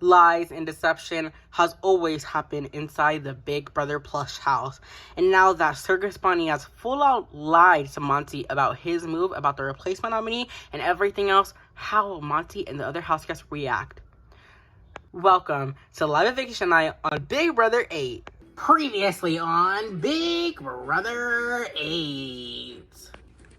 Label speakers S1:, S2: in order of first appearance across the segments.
S1: lies, and deception has always happened inside the Big Brother plush house. And now that Circus Bunny has full out lied to Monty about his move, about the replacement nominee, and everything else, how will Monty and the other house guests react? Welcome to Live Eviction Night on Big Brother 8. Previously on Big Brother 8.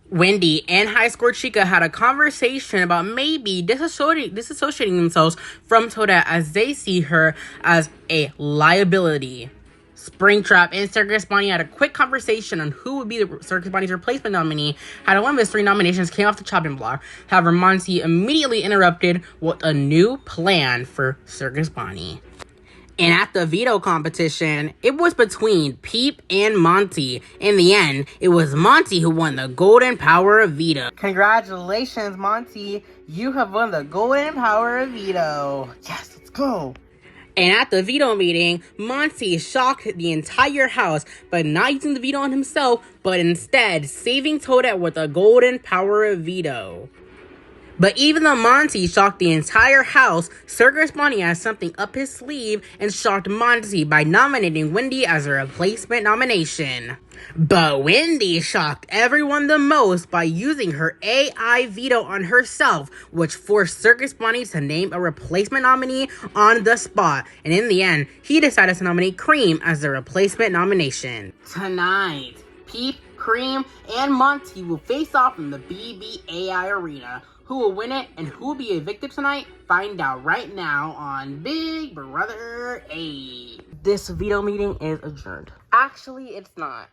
S1: Wendy and High Score Chica had a conversation about maybe disassociating themselves from Toadette as they see her as a liability. Springtrap and Circus Bunny had a quick conversation on who would be the Circus Bunny's replacement nominee. Had one of his 3 nominations came off the chopping block. However, Monty immediately interrupted with a new plan for Circus Bunny. And at the veto competition, it was between Peep and Monty. In the end, it was Monty who won the Golden Power of Veto. Congratulations, Monty. You have won the Golden Power of Veto. Yes, let's go. And at the veto meeting, Monty shocked the entire house by not using the veto on himself, but instead saving Toadette with the Golden Power of Veto. But even though Monty shocked the entire house, Circus Bunny has something up his sleeve and shocked Monty by nominating Wendy as a replacement nomination. But Wendy shocked everyone the most by using her AI veto on herself, which forced Circus Bunny to name a replacement nominee on the spot. And in the end, he decided to nominate Cream as the replacement nomination. Tonight, Peep, Cream, and Monty will face off in the BBAI arena. Who will win it and who will be evicted tonight? Find out right now on Big Brother 8. This veto meeting is adjourned. Actually, it's not.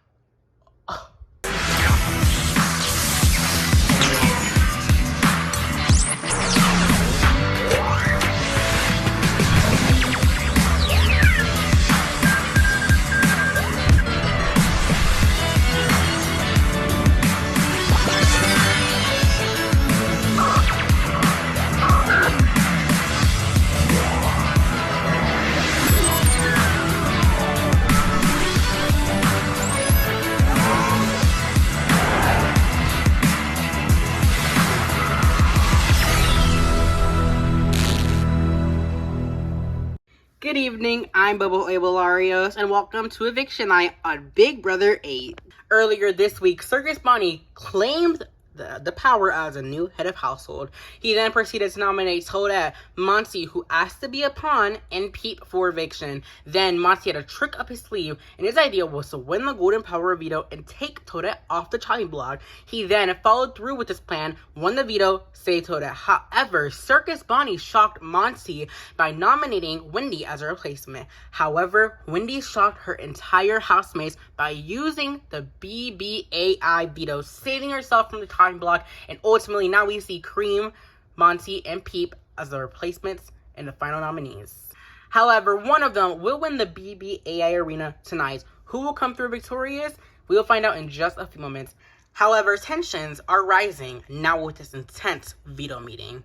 S1: Good evening, I'm Bobo Abolarios, and welcome to Eviction Night on Big Brother 8. Earlier this week, Circus Bunny claimed the power as a new head of household. He then proceeded to nominate Toadette, Monty, who asked to be a pawn, and Peep for eviction. Then Monty had a trick up his sleeve, and his idea was to win the Golden Power of Veto and take Toadette off the chopping block. He then followed through with his plan, won the veto, saved Toadette. However, Circus Bunny shocked Monty by nominating Wendy as a replacement. However, Wendy shocked her entire housemates by using the BBAI veto, saving herself from the chopping block, and ultimately now we see Cream, Monty, and Peep as the replacements and the final nominees. However, one of them will win the BBAI arena tonight. Who will come through victorious? We will find out in just a few moments. However, tensions are rising now with this intense veto meeting.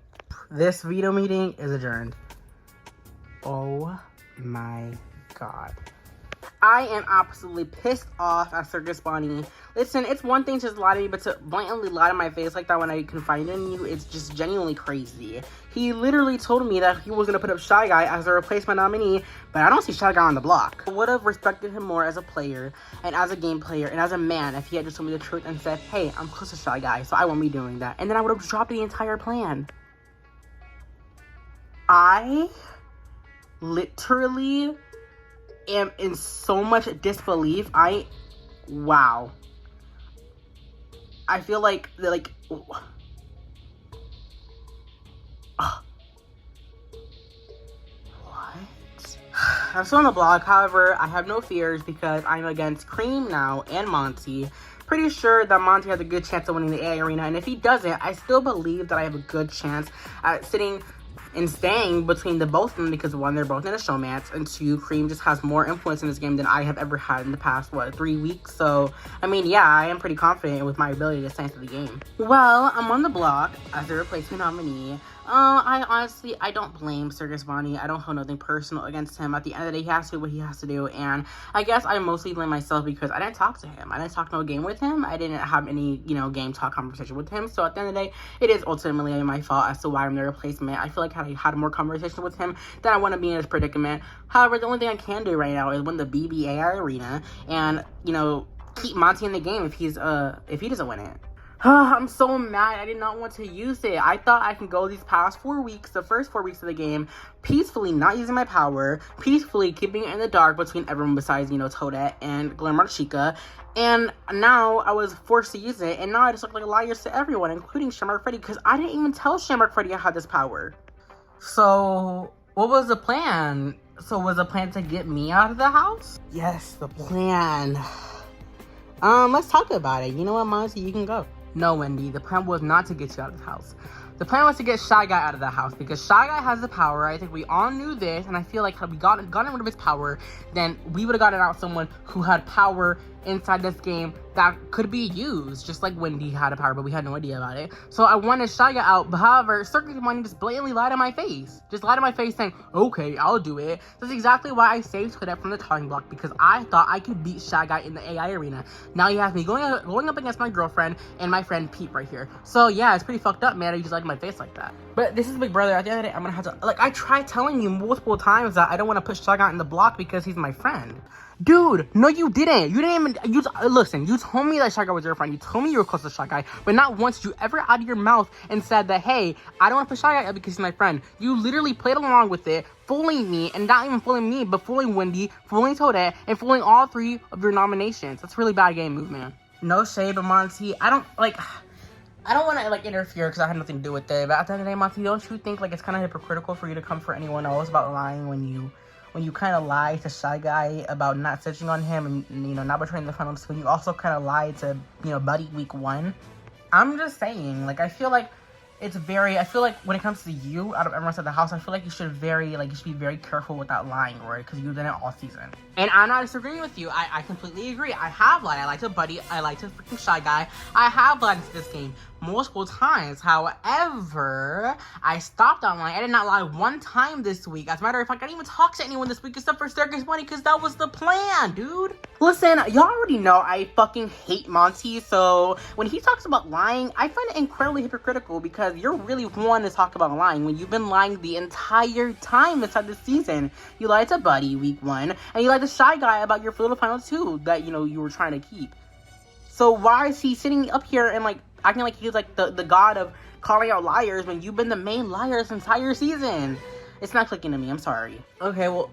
S1: This veto meeting is adjourned. Oh my god. I am absolutely pissed off at Circus Bunny. Listen, it's one thing to just lie to me, but to blatantly lie to my face like that when I confide in you, it's just genuinely crazy. He literally told me that he was going to put up Shy Guy as a replacement nominee, but I don't see Shy Guy on the block. I would have respected him more as a player, and as a game player, and as a man if he had just told me the truth and said, hey, I'm close to Shy Guy, so I won't be doing that. And then I would have dropped the entire plan. I literally am in so much disbelief. Wow. I feel like what? I'm still on the blog, however, I have no fears because I'm against Cream now and Monty. Pretty sure that Monty has a good chance of winning the AI arena, and if he doesn't, I still believe that I have a good chance at sitting and staying between the both of them because 1, they're both in a showmance, and 2, Cream just has more influence in this game than I have ever had in the past, 3 weeks? So, I mean, yeah, I am pretty confident with my ability to stay into the game. Well, I'm on the block as a replacement nominee. I don't blame Circus Bonnie. I don't hold nothing personal against him. At the end of the day, he has to do what he has to do, and I guess I mostly blame myself because I didn't talk to him. I didn't talk no game with him. I didn't have any, game talk conversation with him. So at the end of the day, it is ultimately my fault as to why I'm the replacement. I feel like I had more conversation with him, then I want to be in this predicament. However, the only thing I can do right now is win the BBAI arena and, keep Monty in the game if he doesn't win it. I'm so mad. I did not want to use it. I thought I can go these past 4 weeks, the first 4 weeks of the game, peacefully not using my power, peacefully keeping it in the dark between everyone besides, Toadette and Glamour Chica. And now I was forced to use it, and now I just look like liars to everyone, including Shamrock Freddy, because I didn't even tell Shamrock Freddy I had this power. So, what was the plan? So, was the plan to get me out of the house? Yes, the plan. Let's talk about it. You know what, Monty? You can go. No, Wendy, the plan was not to get you out of the house. The plan was to get Shy Guy out of the house because Shy Guy has the power. I think we all knew this, and I feel like had we gotten rid of his power, then we would have gotten out someone who had power inside this game that could be used, just like Wendy had a power, but we had no idea about it. So I wanted Shy Guy out, but however, Circus Money just blatantly lied to my face. Just lied to my face saying, okay, I'll do it. That's exactly why I saved Toadette from the talking block, because I thought I could beat Shy Guy in the AI arena. Now you have me going up against my girlfriend and my friend Pete right here. So yeah, it's pretty fucked up, man. You just lied to my face like that. But this is Big Brother. At the end of the day, I'm gonna have to, I tried telling you multiple times that I don't want to push Shy Guy in the block because he's my friend. Dude, no you didn't. You didn't even, listen, you told me that Shy Guy was your friend. You told me you were close to Shy Guy, but not once you ever out of your mouth and said that, hey, I don't want to push Shy Guy out because he's my friend. You literally played along with it, fooling me, and not even fooling me, but fooling Wendy, fooling Toadette, and fooling all 3 of your nominations. That's a really bad game move, man. No shade, but Monty, I don't want to, interfere because I had nothing to do with it, but at the end of the day, Monty, don't you think, it's kind of hypocritical for you to come for anyone else about lying when you kind of lied to Shy Guy about not snitching on him and, not betraying the finals, when you also kind of lied to, Buddy week 1? I'm just saying, I feel like when it comes to you, out of everyone outside the house, I feel like you should be very careful with that lying, right? Because you did it all season. And I'm not disagreeing with you. I completely agree. I have lied. I lied to Buddy. I lied to freaking Shy Guy. I have lied to this game multiple times. However, I stopped on lying. I did not lie one time this week. As a matter of fact, I didn't even talk to anyone this week except for Circus Bunny because that was the plan, dude. Listen, y'all already know I fucking hate Monty, so when he talks about lying, I find it incredibly hypocritical because you're really one to talk about lying when you've been lying the entire time inside this season. You lied to Buddy week 1, and you lied to Shy Guy about your little final 2 that, you were trying to keep. So why is he sitting up here and, acting like he's, the god of calling out liars when you've been the main liar this entire season? It's not clicking to me. I'm sorry. Okay, well,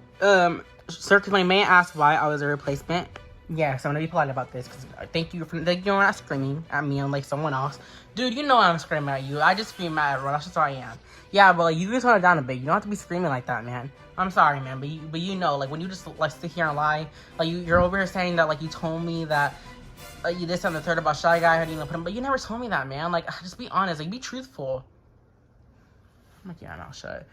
S1: Circus, may I ask why I was a replacement? Yes, I'm gonna be polite about this, because thank you for not screaming at me unlike someone else. Dude, I'm screaming at you. I just scream at everyone. That's just how I am. Yeah, but, you just tone it down a bit. You don't have to be screaming like that, man. I'm sorry, man, but when you just, sit here and lie, you're over here saying that, you told me that, you this and the third about Shy Guy, how do you put him, but you never told me that, man. Just be honest, be truthful. I'm yeah, no, shut.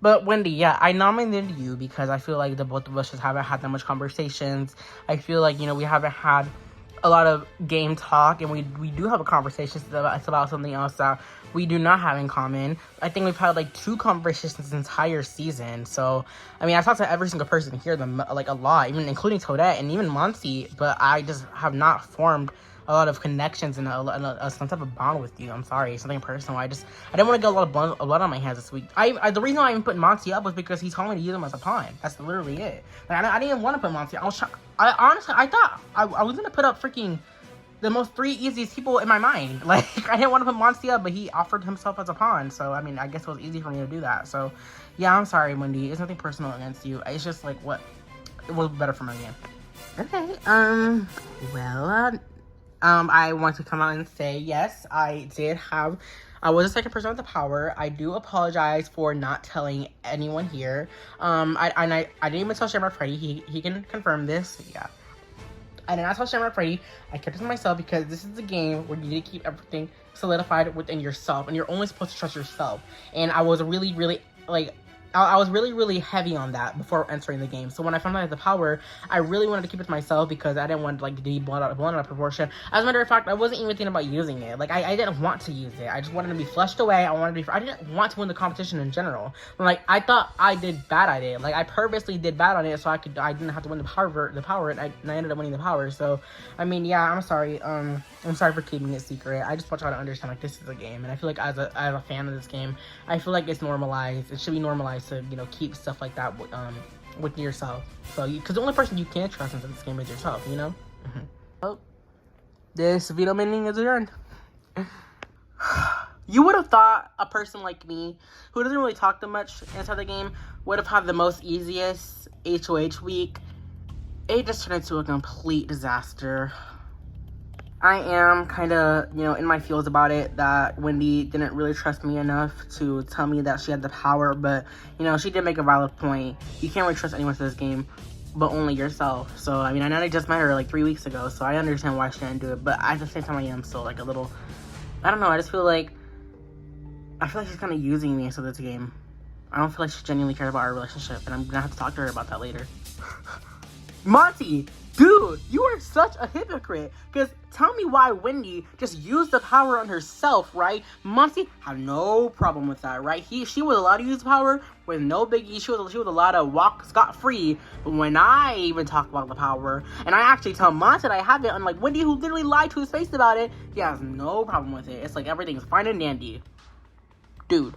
S1: But Wendy, yeah, I nominated you because I feel like the both of us just haven't had that much conversations. I feel like, we haven't had a lot of game talk, and we do have a conversation about something else that we do not have in common. I think we've had 2 conversations this entire season. So, I talked to every single person here, a lot, even including Toadette and even Monty, but I just have not formed a lot of connections and some type of bond with you. I'm sorry, something personal. I didn't want to get a lot of blood on my hands this week. The reason I even put Monty up was because he told me to use him as a pawn. That's literally it. I didn't even want to put Monty. I honestly thought I was gonna put up freaking the most 3 easiest people in my mind. I didn't want to put Monty up, but he offered himself as a pawn. So I guess it was easy for me to do that. So yeah, I'm sorry, Wendy. It's nothing personal against you. It's just what it was better for my game. Okay. I want to come out and say, yes, I was the second person with the power. I do apologize for not telling anyone here. I didn't even tell Shamrock Freddy. He can confirm this. Yeah. I did not tell Shamrock Freddy. I kept it to myself because this is a game where you need to keep everything solidified within yourself, and you're only supposed to trust yourself. And I was really, really, I was really, really heavy on that before entering the game. So when I found out I had the power, I really wanted to keep it to myself because I didn't want like to be blown out of proportion. As a matter of fact, I wasn't even thinking about using it. Like I didn't want to use it. I just wanted to be flushed away. I didn't want to win the competition in general. Like I thought I did bad at it. Like I purposely did bad on it so I didn't have to win the power, and I ended up winning the power. So I mean, yeah, I'm sorry. I'm sorry for keeping it secret. I just want y'all to understand like this is a game, and I feel like as a fan of this game, I feel like it's normalized. It should be normalized to, you know, keep stuff like that with yourself. So because the only person you can trust in this game is yourself, you know. Well, this video meeting is adjourned. You would have thought a person like me, who doesn't really talk that much inside the game, would have had the most easiest HOH week. It just turned into a complete disaster. I am kind of, you know, in my feels about it, that Wendy didn't really trust me enough to tell me that she had the power, but, you know, she did make a valid point. You can't really trust anyone to this game, but only yourself. So, I mean, I know I just met her like 3 weeks ago, so I understand why she didn't do it, but at the same time, I am still like a little, I don't know, I feel like she's kind of using me into this game. I don't feel like she genuinely cares about our relationship, and I'm gonna have to talk to her about that later. Monty! Dude, you are such a hypocrite. Because tell me why Wendy just used the power on herself, right? Monty had no problem with that, right? She was allowed to use power with no biggie. She was allowed to walk scot-free. But when I even talk about the power, and I actually tell Monty that I have it, unlike Wendy, who literally lied to his face about it, he has no problem with it. It's like everything's fine and dandy. Dude,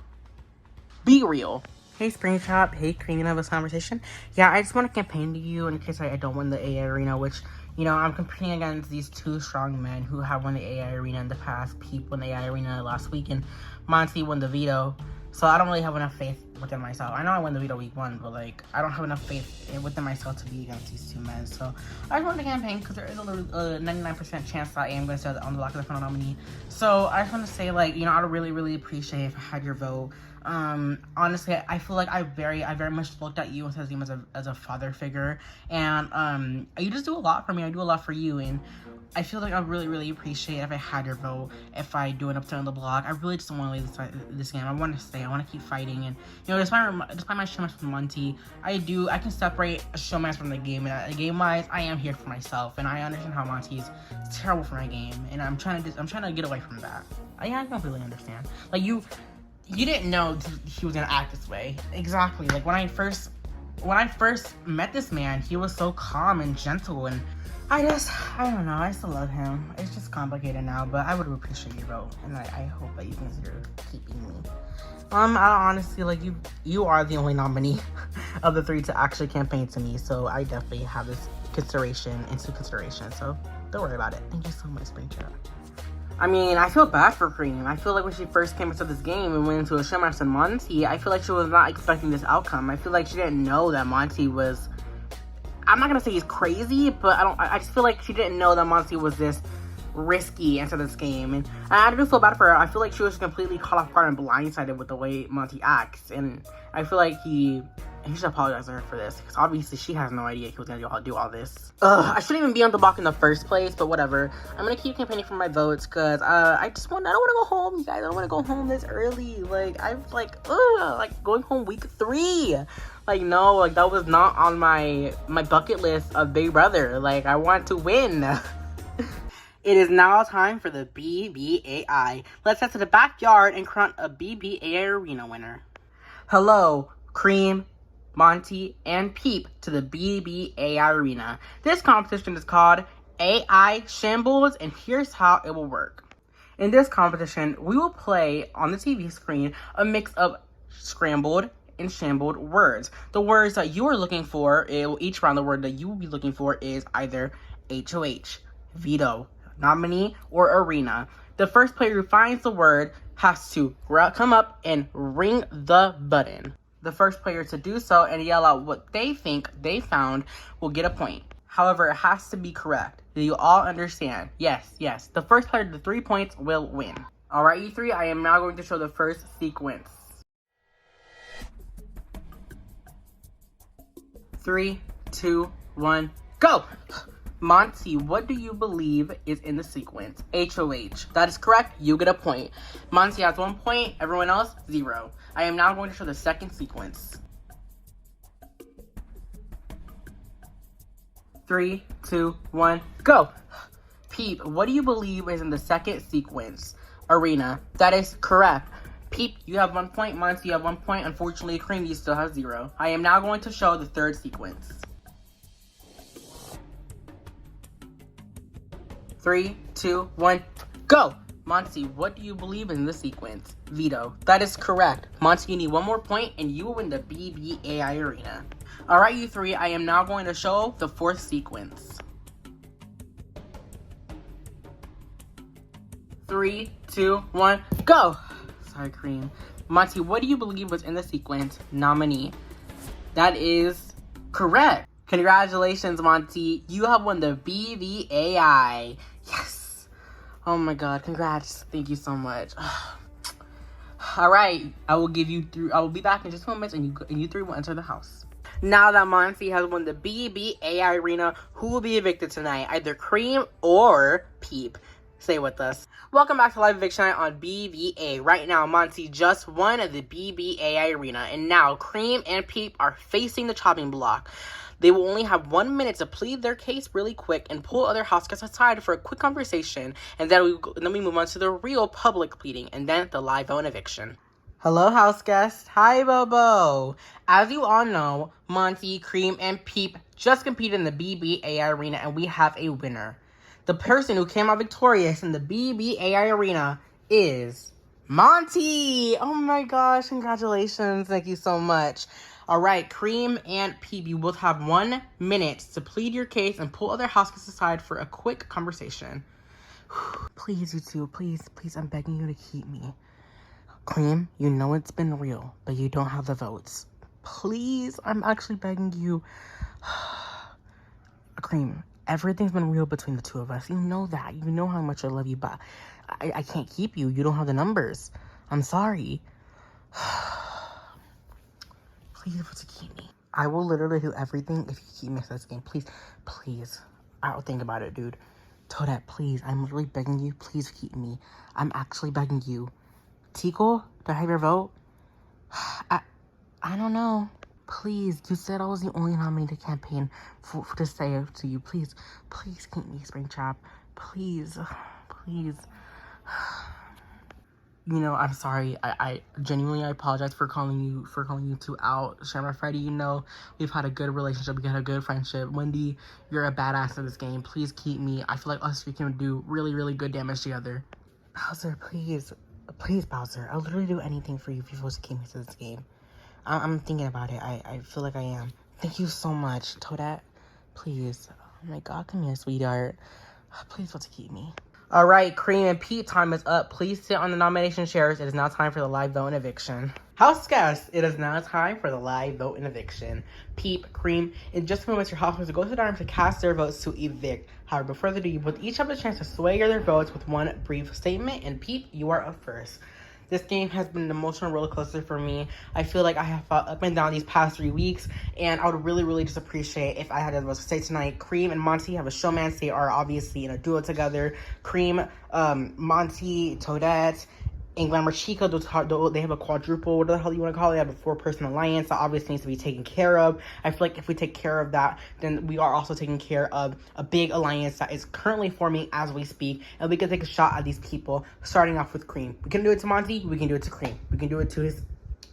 S1: be real. Hey Springtrap, hey Creating of this conversation. Yeah, I just want to campaign to you in case I don't win the AI arena, which, you know, I'm competing against these two strong men who have won the AI arena in the past. Peep won the AI arena last week, and Monty won the veto. So I don't really have enough faith within myself. I know I won the veto week 1, but like, I don't have enough faith within myself to be against these two men. So I just wanted to campaign because there is a 99% chance that I am going to stay on the block of the final nominee. So I just want to say, like, you know, I'd really, really appreciate if I had your vote. Honestly, I feel like I very much looked at you as a father figure, and you just do a lot for me. I do a lot for you, and I feel like I really, really appreciate if I had your vote, if I do an upset on the block. I really just don't want to leave this game. I want to stay. I want to keep fighting, and, you know, despite my showmatch with Monty, I can separate a showmatch from the game. And game-wise, I am here for myself, and I understand how Monty's terrible for my game, and I'm trying to get away from that. I completely understand. Like, you didn't know he was gonna act this way. Exactly. Like when I first met this man, he was so calm and gentle, and I don't know, I still love him. It's just complicated now, but I would appreciate your vote, and I hope that you consider keeping me. I honestly, like, you are the only nominee of the 3 to actually campaign to me, so I definitely have this into consideration, so don't worry about it. Thank you so much, Springtrap. I mean, I feel bad for Cream. I feel like when she first came into this game and went into a showmatch with Monty, I feel like she was not expecting this outcome. I feel like she didn't know that Monty was, I'm not gonna say he's crazy, but I just feel like she didn't know that Monty was this risky into this game. And I do feel bad for her. I feel like she was completely caught off guard and blindsided with the way Monty acts. And I feel like he should apologize to her for this, because obviously she has no idea he was gonna do all this. I shouldn't even be on the block in the first place, but whatever. I'm gonna keep campaigning for my votes, because I don't want to go home, you guys. I don't want to go home this early. Like, I'm like going home week 3. Like, no, like, that was not on my bucket list of Big Brother. Like, I want to win. It is now time for the BBAI. Let's head to the backyard and crown a BBAI arena winner. Hello, Cream, Monty, and Peep to the BBAI arena. This competition is called AI Shambles, and here's how it will work. In this competition, we will play on the TV screen a mix of scrambled and shambled words. The words that you are looking for, each round the word that you will be looking for is either HOH, veto, nominee, or arena. The first player who finds the word has to come up and ring the button. The first player to do so and yell out what they think they found will get a point. However, it has to be correct. Do you all understand? Yes. The first player to 3 points will win. Alright, you 3, I am now going to show the first sequence. 3, 2, 1, go! Monty, what do you believe is in the sequence? HOH. That is correct. You get a point. Monty has 1 point. Everyone else, 0. I am now going to show the second sequence. 3, 2, 1, go. Peep, what do you believe is in the second sequence? Arena. That is correct. Peep, you have 1 point. Monty, you have 1 point. Unfortunately, Cream, you still have 0. I am now going to show the third sequence. 3, 2, 1, go! Monty, what do you believe in this sequence? Veto. That is correct. Monty, you need 1 more point, and you will win the BBAI Arena. Alright, you three, I am now going to show the fourth sequence. 3, 2, 1, go! Sorry, Cream. Monty, what do you believe was in the sequence? Nominee. That is correct. Congratulations, Monty. You have won the BBAI. Yes. Oh my god, congrats. Thank you so much. Alright, I will be back in just a moment and you three will enter the house. Now that Monty has won the BBAI Arena, who will be evicted tonight? Either Cream or Peep. Stay with us. Welcome back to Live Eviction Night on BBA. Right now, Monty just won the BBAI Arena, and now Cream and Peep are facing the chopping block. They will only have 1 minute to plead their case really quick and pull other house guests aside for a quick conversation, and then we move on to the real public pleading, and then the live vote and eviction. Hello, house guests. Hi, Bobo. As you all know, Monty, Cream, and Peep just competed in the BBAI Arena, and we have a winner. The person who came out victorious in the BBAI Arena is Monty. Oh my gosh, congratulations. Thank you so much. All right, Cream and Peep, you both have 1 minute to plead your case and pull other house guests aside for a quick conversation. Please, you two, please, I'm begging you to keep me. Cream, you know it's been real, but you don't have the votes. Please, I'm actually begging you. Cream, everything's been real between the two of us. You know that. You know how much I love you, but I can't keep you. You don't have the numbers. I'm sorry. Please to keep me. I will literally do everything if you keep me to this game. Please. I'll think about it, dude. Toadette, please. I'm literally begging you. Please keep me. I'm actually begging you. Tico, do I have your vote? I don't know. Please, you said I was the only nominee to campaign to say it to you. Please keep me, Springtrap. Please. You know, I'm sorry. I genuinely apologize for calling you two out. Shamrock Freddy, you know, we've had a good relationship. We had a good friendship. Wendy, you're a badass in this game. Please keep me. I feel like us three can do really, really good damage together. Bowser, please, Bowser. I'll literally do anything for you if you're supposed to keep me to this game. I'm thinking about it. I feel like I am. Thank you so much, Toadette. Please. Oh my god, come here, sweetheart. Please vote to keep me. Alright, Cream and Pete, time is up. Please sit on the nomination chairs. It is now time for the live vote and eviction. House guests, it is now time for the live vote and eviction. Peep, Cream, in just a moment, your house will go to the dining to cast their votes to evict. However, before they do, you both each have a chance to sway their votes with one brief statement. And Peep, you are up first. This game has been an emotional roller coaster for me. I feel like I have fought up and down these past 3 weeks, and I would really, really just appreciate if I had to say tonight. Cream and Monty have a showmance. They are obviously in a duo together. Cream, Monty, Toadette, and Glamour Chica, they have a quadruple, what the hell you want to call it? They have a 4-person alliance that obviously needs to be taken care of. I feel like if we take care of that, then we are also taking care of a big alliance that is currently forming as we speak, and we can take a shot at these people, starting off with Cream. We can do it to Monty, we can do it to Cream. We can do it to his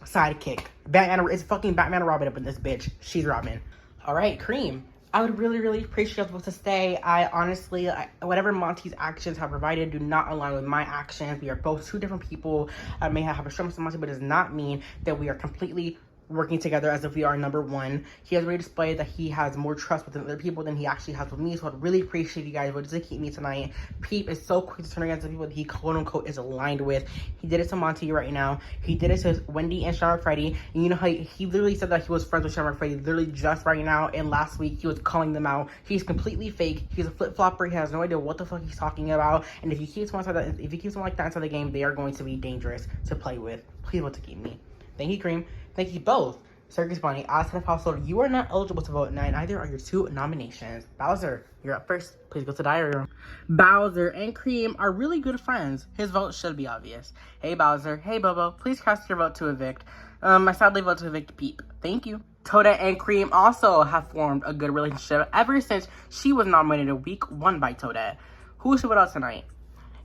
S1: sidekick. It's fucking Batman and Robin up in this bitch. She's Robin. Alright, Cream. I would really, really appreciate you to stay. I honestly, whatever Monty's actions have provided do not align with my actions. We are both 2 different people. I may have a strong with Monty, but it does not mean that we are completely working together as if we are number one. He has already displayed that he has more trust with other people than he actually has with me, so I'd really appreciate you guys voting to keep me tonight. Peep is so quick to turn against the people that he quote-unquote is aligned with. He did it to Monty right now. He did it to Wendy and Shamrock Freddy. And you know how he literally said that he was friends with Shamrock Freddy literally just right now, and last week he was calling them out. He's completely fake. He's a flip-flopper. He has no idea what the fuck he's talking about, and if he keeps someone like that inside the game, they are going to be dangerous to play with. Please vote to keep me. Thank you, Cream. Thank you both. Circus Bunny, as head of household, you are not eligible to vote tonight. Neither are your 2 nominations. Bowser, you're up first. Please go to the diary room. Bowser and Cream are really good friends. His vote should be obvious. Hey Bowser, hey Bobo, please cast your vote to evict. I sadly vote to evict Peep. Thank you. Toadette and Cream also have formed a good relationship ever since she was nominated week 1 by Toadette. Who should vote out tonight?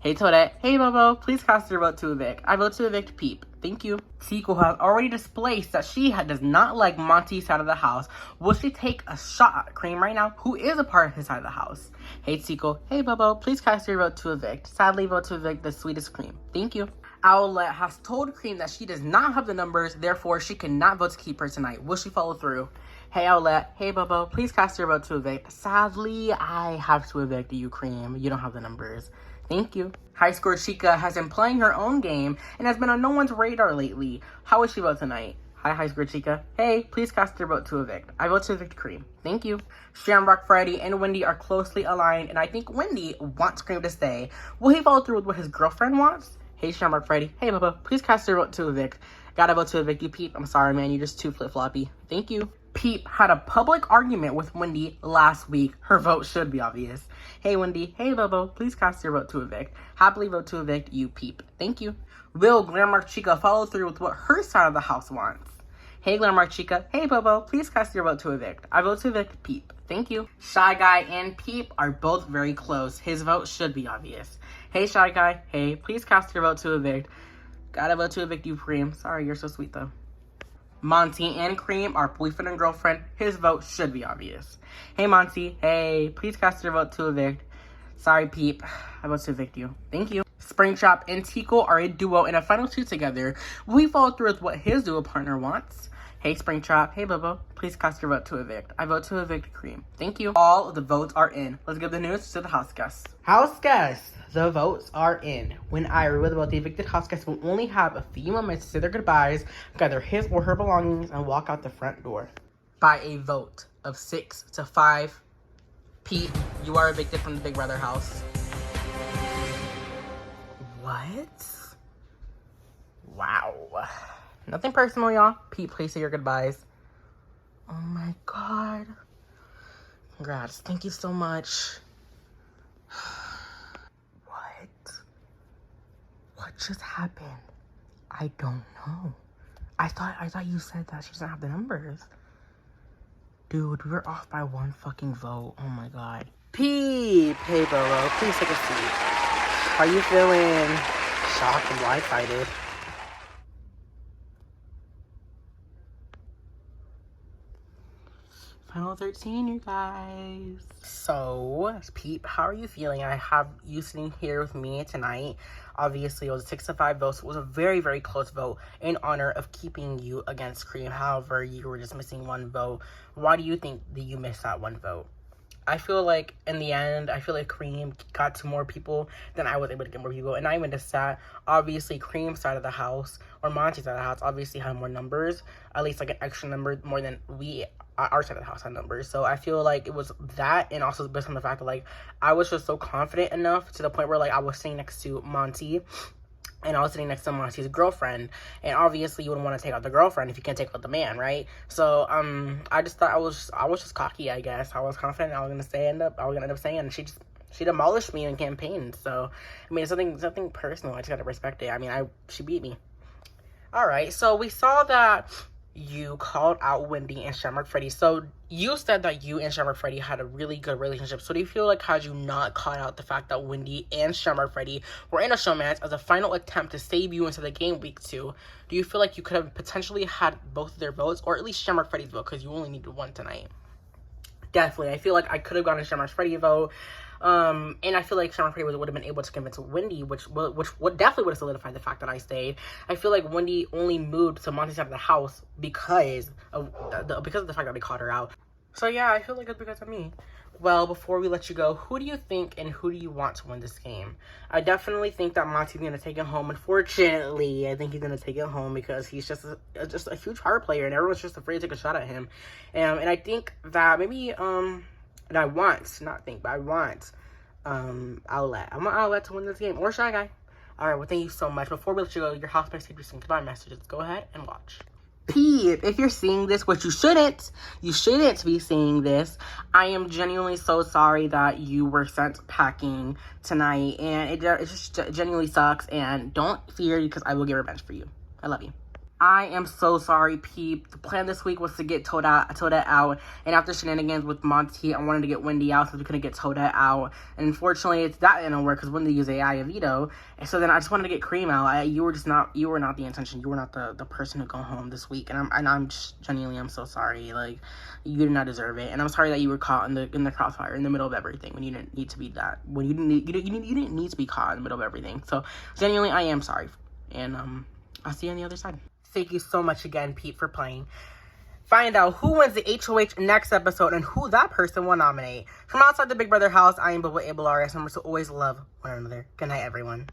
S1: Hey Toadette, hey Bobo, please cast your vote to evict. I vote to evict Peep. Thank you. Tico has already displayed that she does not like Monty's side of the house. Will she take a shot at Cream right now, who is a part of his side of the house? Hey Tico, hey Bobo, please cast your vote to evict. Sadly, vote to evict the sweetest Cream. Thank you. Owlette has told Cream that she does not have the numbers, therefore she cannot vote to keep her tonight. Will she follow through? Hey Owlette, hey Bobo, please cast your vote to evict. Sadly, I have to evict you, Cream. You don't have the numbers. Thank you. High Score Chica has been playing her own game and has been on no one's radar lately. How would she vote tonight? Hi, High Score Chica. Hey, please cast your vote to evict. I vote to evict Cream. Thank you. Shamrock Freddy and Wendy are closely aligned, and I think Wendy wants Cream to stay. Will he follow through with what his girlfriend wants? Hey, Shamrock Freddy. Hey, Bubba. Please cast your vote to evict. Gotta vote to evict you, Peep. I'm sorry, man. You're just too flip-floppy. Thank you. Peep had a public argument with Wendy last week. Her vote should be obvious. Hey, Wendy. Hey, Bobo. Please cast your vote to evict. Happily vote to evict you, Peep. Thank you. Will Glamrock Chica follow through with what her side of the house wants? Hey, Glamrock Chica. Hey, Bobo. Please cast your vote to evict. I vote to evict Peep. Thank you. Shy Guy and Peep are both very close. His vote should be obvious. Hey, Shy Guy. Hey, please cast your vote to evict. Gotta vote to evict you, Cream. Sorry, you're so sweet, though. Monty and Cream are boyfriend and girlfriend. His vote should be obvious. Hey, Monty. Hey, please cast your vote to evict. Sorry, Peep. I vote to evict you. Thank you. Springtrap and Tico are a duo in a final 2 together. Will he follow through with what his duo partner wants? Hey, Springtrap. Hey, Bobo. Please cast your vote to evict. I vote to evict Cream. Thank you. All of the votes are in. Let's give the news to the house guests. House guests, the votes are in. When I reveal about the evicted house guests will only have a few moments to say their goodbyes, gather his or her belongings, and walk out the front door. By a vote of 6 to 5, Pete, you are evicted from the Big Brother house. What? Wow. Nothing personal, y'all. Pete, please say your goodbyes. Oh my god. Congrats. Thank you so much. What just happened? I don't know. I thought you said that she doesn't have the numbers. Dude, we were off by 1 fucking vote. Oh my god. Peep! Hey, Bobo. Please take a seat. Are you feeling shocked and blindsided? Final 13, you guys. So, Peep, how are you feeling? I have you sitting here with me tonight. Obviously, it was a 6 to 5 vote, so it was a very, very close vote in honor of keeping you against Cream. However, you were just missing 1 vote. Why do you think that you missed that 1 vote? I feel like, in the end, Cream got to more people than I was able to get more people. And not even just that, obviously, Cream's side of the house, or Monty's side of the house, obviously had more numbers. At least, like, an extra number more than our side of the house had numbers. So I feel like it was that, and also based on the fact that, like, I was just so confident enough to the point where, like, I was sitting next to Monty, and I was sitting next to Monty's girlfriend, and obviously you wouldn't want to take out the girlfriend if you can't take out the man, right? So I just thought I was just cocky, I guess. I was confident I was gonna end up saying, and she demolished me in campaign. So I mean, it's something personal. I just gotta respect it. I mean, she beat me. All right, so we saw that you called out Wendy and Shamrock Freddy. So you said that you and Shamrock Freddy had a really good relationship. So do you feel like, had you not called out the fact that Wendy and Shamrock Freddy were in a showmance as a final attempt to save you into the game week 2, do you feel like you could have potentially had both of their votes, or at least Shamrock Freddy's vote, because you only needed 1 tonight? Definitely. I feel like I could have gotten a Shamrock Freddy vote. And I feel like Shamrock Freddy would have been able to convince Wendy, which definitely would have solidified the fact that I stayed. I feel like Wendy only moved to Monty's side of the house because of the fact that we caught her out. So yeah, I feel like it's because of me. Well, before we let you go, who do you think and who do you want to win this game? I definitely think that Monty's going to take it home. Unfortunately, I think he's going to take it home because he's just a huge heart player, and everyone's just afraid to take a shot at him. And I think that maybe, I want Owlette. I want Owlette to win this game, or Shy Guy. Alright, well, thank you so much. Before we let you go, your house message, some goodbye messages. Go ahead and watch. Peep, if you're seeing this, which you shouldn't be seeing this, I am genuinely so sorry that you were sent packing tonight, and it just genuinely sucks, and don't fear, because I will get revenge for you. I love you. I am so sorry, Peep. The plan this week was to get Toadette out, and after shenanigans with Monty, I wanted to get Wendy out so we couldn't get Toadette out. And unfortunately, that didn't work because Wendy used AI veto. And so then I just wanted to get Cream out. You were not the intention. You were not the person to go home this week. And I'm just genuinely, I'm so sorry. Like, you did not deserve it. And I'm sorry that you were caught in the crossfire in the middle of everything when you didn't need to be that. When you didn't need to be caught in the middle of everything. So genuinely, I am sorry. And I'll see you on the other side. Thank you so much again, Pete, for playing. Find out who wins the HOH next episode and who that person will nominate. From outside the Big Brother house, I am Bubba Abelaris, and we're to always love one another. Good night, everyone.